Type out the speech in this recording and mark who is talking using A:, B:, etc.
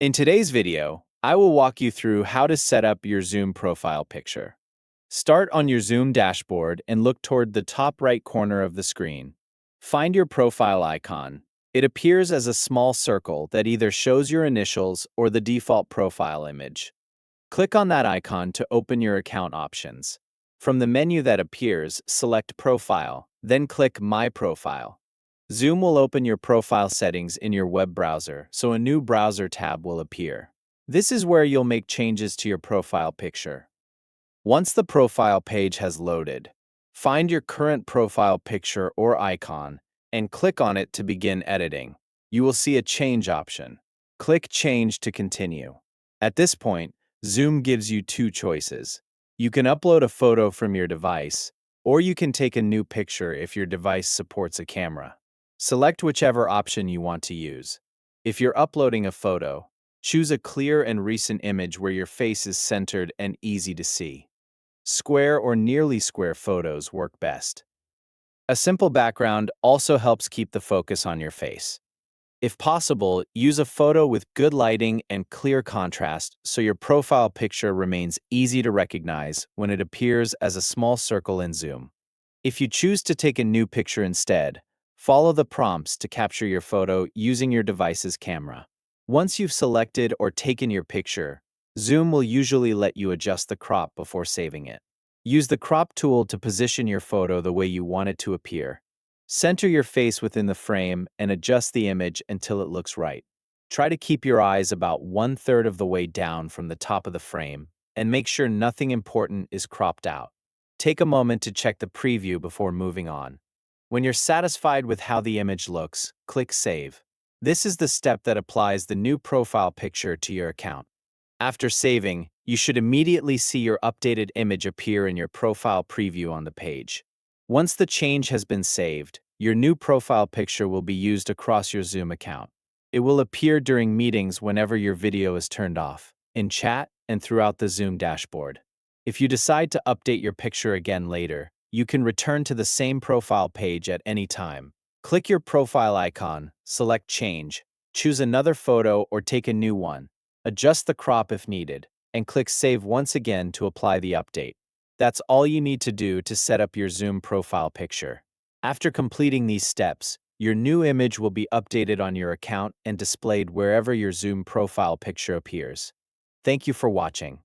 A: In today's video, I will walk you through how to set up your Zoom profile picture. Start on your Zoom dashboard and look toward the top right corner of the screen. Find your profile icon. It appears as a small circle that either shows your initials or the default profile image. Click on that icon to open your account options. From the menu that appears, select Profile, then click My Profile. Zoom will open your profile settings in your web browser, so a new browser tab will appear. This is where you'll make changes to your profile picture. Once the profile page has loaded, find your current profile picture or icon and click on it to begin editing. You will see a change option. Click Change to continue. At this point, Zoom gives you two choices. You can upload a photo from your device, or you can take a new picture if your device supports a camera. Select whichever option you want to use. If you're uploading a photo, choose a clear and recent image where your face is centered and easy to see. Square or nearly square photos work best. A simple background also helps keep the focus on your face. If possible, use a photo with good lighting and clear contrast so your profile picture remains easy to recognize when it appears as a small circle in Zoom. If you choose to take a new picture instead, follow the prompts to capture your photo using your device's camera. Once you've selected or taken your picture, Zoom will usually let you adjust the crop before saving it. Use the crop tool to position your photo the way you want it to appear. Center your face within the frame and adjust the image until it looks right. Try to keep your eyes about 1/3 of the way down from the top of the frame and make sure nothing important is cropped out. Take a moment to check the preview before moving on. When you're satisfied with how the image looks, click Save. This is the step that applies the new profile picture to your account. After saving, you should immediately see your updated image appear in your profile preview on the page. Once the change has been saved, your new profile picture will be used across your Zoom account. It will appear during meetings whenever your video is turned off, in chat, and throughout the Zoom dashboard. If you decide to update your picture again later, you can return to the same profile page at any time. Click your profile icon, select Change, choose another photo or take a new one, adjust the crop if needed, and click Save once again to apply the update. That's all you need to do to set up your Zoom profile picture. After completing these steps, your new image will be updated on your account and displayed wherever your Zoom profile picture appears. Thank you for watching.